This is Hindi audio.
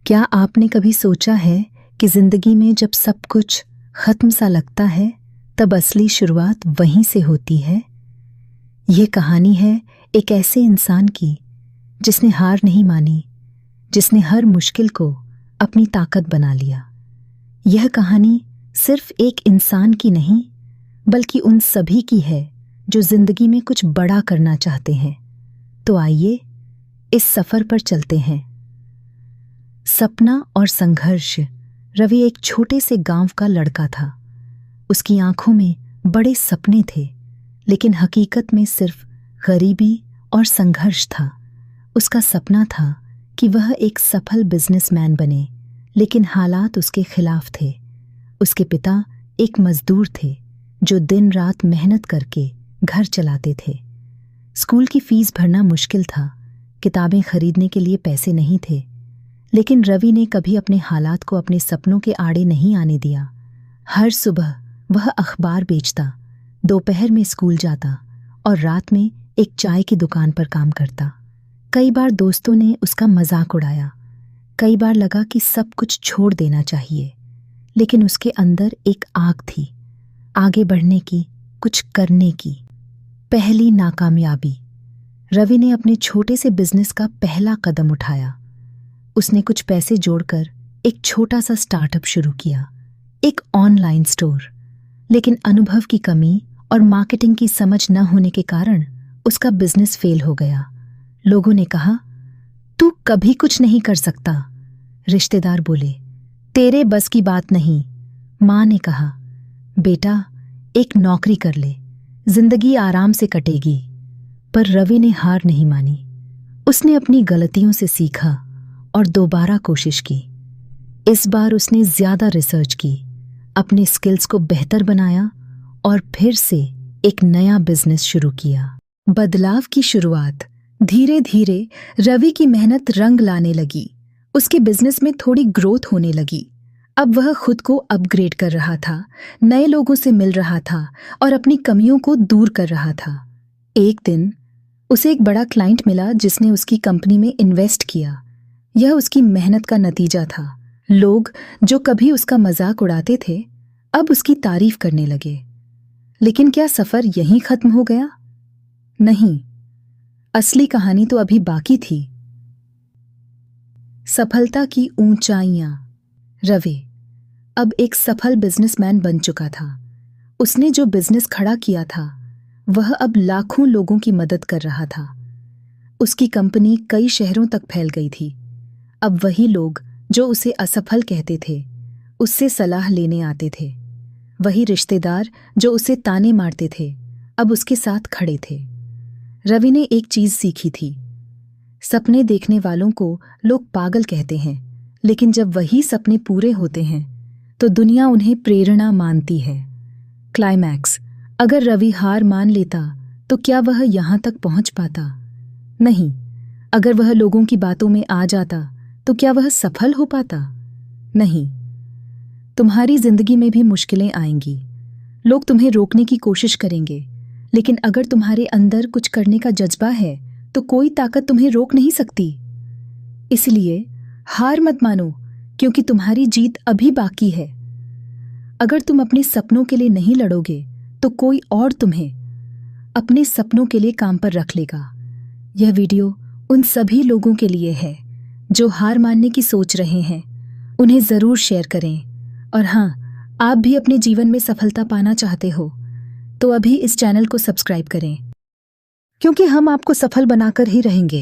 क्या आपने कभी सोचा है कि जिंदगी में जब सब कुछ खत्म सा लगता है तब असली शुरुआत वहीं से होती है। यह कहानी है एक ऐसे इंसान की जिसने हार नहीं मानी, जिसने हर मुश्किल को अपनी ताकत बना लिया। यह कहानी सिर्फ एक इंसान की नहीं बल्कि उन सभी की है जो जिंदगी में कुछ बड़ा करना चाहते हैं। तो आइए इस सफर पर चलते हैं। सपना और संघर्ष। रवि एक छोटे से गांव का लड़का था। उसकी आंखों में बड़े सपने थे, लेकिन हकीकत में सिर्फ गरीबी और संघर्ष था। उसका सपना था कि वह एक सफल बिजनेसमैन बने, लेकिन हालात उसके खिलाफ थे। उसके पिता एक मजदूर थे जो दिन रात मेहनत करके घर चलाते थे। स्कूल की फीस भरना मुश्किल था, किताबें खरीदने के लिए पैसे नहीं थे। लेकिन रवि ने कभी अपने हालात को अपने सपनों के आड़े नहीं आने दिया। हर सुबह वह अखबार बेचता, दोपहर में स्कूल जाता और रात में एक चाय की दुकान पर काम करता। कई बार दोस्तों ने उसका मजाक उड़ाया, कई बार लगा कि सब कुछ छोड़ देना चाहिए, लेकिन उसके अंदर एक आग थी, आगे बढ़ने की, कुछ करने की। पहली नाकामयाबी। रवि ने अपने छोटे से बिजनेस का पहला कदम उठाया। उसने कुछ पैसे जोड़कर एक छोटा सा स्टार्टअप शुरू किया, एक ऑनलाइन स्टोर। लेकिन अनुभव की कमी और मार्केटिंग की समझ न होने के कारण उसका बिजनेस फेल हो गया। लोगों ने कहा, तू कभी कुछ नहीं कर सकता। रिश्तेदार बोले, तेरे बस की बात नहीं। माँ ने कहा, बेटा एक नौकरी कर ले, जिंदगी आराम से कटेगी। पर रवि ने हार नहीं मानी। उसने अपनी गलतियों से सीखा और दोबारा कोशिश की। इस बार उसने ज्यादा रिसर्च की, अपने स्किल्स को बेहतर बनाया और फिर से एक नया बिजनेस शुरू किया। बदलाव की शुरुआत। धीरे धीरे रवि की मेहनत रंग लाने लगी। उसके बिजनेस में थोड़ी ग्रोथ होने लगी। अब वह खुद को अपग्रेड कर रहा था, नए लोगों से मिल रहा था और अपनी कमियों को दूर कर रहा था। एक दिन उसे एक बड़ा क्लाइंट मिला जिसने उसकी कंपनी में इन्वेस्ट किया। यह उसकी मेहनत का नतीजा था। लोग जो कभी उसका मजाक उड़ाते थे अब उसकी तारीफ करने लगे। लेकिन क्या सफर यहीं खत्म हो गया? नहीं, असली कहानी तो अभी बाकी थी। सफलता की ऊंचाइयां। रवि अब एक सफल बिजनेसमैन बन चुका था। उसने जो बिजनेस खड़ा किया था वह अब लाखों लोगों की मदद कर रहा था। उसकी कंपनी कई शहरों तक फैल गई थी। अब वही लोग जो उसे असफल कहते थे उससे सलाह लेने आते थे। वही रिश्तेदार जो उसे ताने मारते थे अब उसके साथ खड़े थे। रवि ने एक चीज सीखी थी, सपने देखने वालों को लोग पागल कहते हैं, लेकिन जब वही सपने पूरे होते हैं तो दुनिया उन्हें प्रेरणा मानती है। क्लाइमैक्स। अगर रवि हार मान लेता तो क्या वह यहां तक पहुंच पाता? नहीं। अगर वह लोगों की बातों में आ जाता तो क्या वह सफल हो पाता? नहीं। तुम्हारी जिंदगी में भी मुश्किलें आएंगी, लोग तुम्हें रोकने की कोशिश करेंगे, लेकिन अगर तुम्हारे अंदर कुछ करने का जज्बा है तो कोई ताकत तुम्हें रोक नहीं सकती। इसलिए हार मत मानो, क्योंकि तुम्हारी जीत अभी बाकी है। अगर तुम अपने सपनों के लिए नहीं लड़ोगे तो कोई और तुम्हें अपने सपनों के लिए काम पर रख लेगा। यह वीडियो उन सभी लोगों के लिए है जो हार मानने की सोच रहे हैं। उन्हें जरूर शेयर करें। और हाँ, आप भी अपने जीवन में सफलता पाना चाहते हो तो अभी इस चैनल को सब्सक्राइब करें, क्योंकि हम आपको सफल बनाकर ही रहेंगे।